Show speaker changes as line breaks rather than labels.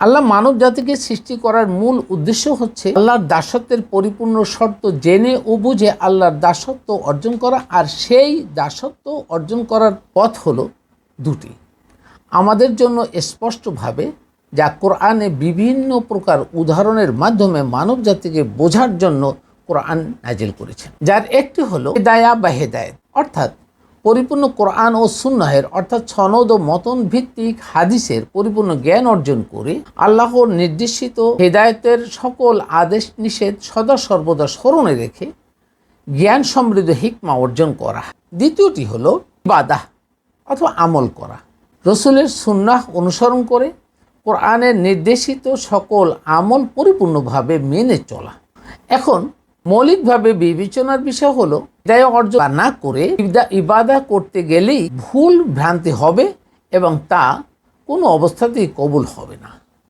আল্লাহ মানব জাতিকে সৃষ্টি করার মূল উদ্দেশ্য হচ্ছে আল্লাহর দাসত্বের পরিপূর্ণ শর্ত জেনে ও বুঝে আল্লাহর দাসত্ব অর্জন করা। আর সেই দাসত্ব অর্জন করার পথ হলো দুটি আমাদের জন্য স্পষ্টভাবে, যা কোরআনে বিভিন্ন প্রকার উদাহরণের মাধ্যমে মানব জাতিকে বোঝার জন্য কোরআন নাজিল করেছেন। যার একটি হলো হিদায়া বা হেদায়েত, অর্থাৎ পরিপূর্ণ কোরআন ও সুন্নাহের অর্থাৎ সনদ ও মতন ভিত্তিক হাদিসের পরিপূর্ণ জ্ঞান অর্জন করে আল্লাহর নির্দেশিত হেদায়েতের সকল আদেশ নিষেধ সদা সর্বদা স্মরণে রেখে জ্ঞান সমৃদ্ধ হিকমা অর্জন করা। দ্বিতীয়টি হলো ইবাদাহ অথবা আমল করা, রসুলের সুন্নাহ অনুসরণ করে কোরআনের নির্দেশিত সকল আমল পরিপূর্ণভাবে মেনে চলা। এখন মৌলিকভাবে বিবেচনার বিষয় হলো হিদায়াত অর্জন না করে ইবাদা করতে গেলেই ভুল ভ্রান্তি হবে এবং তা কোনো অবস্থাতেই কবুল হবে না।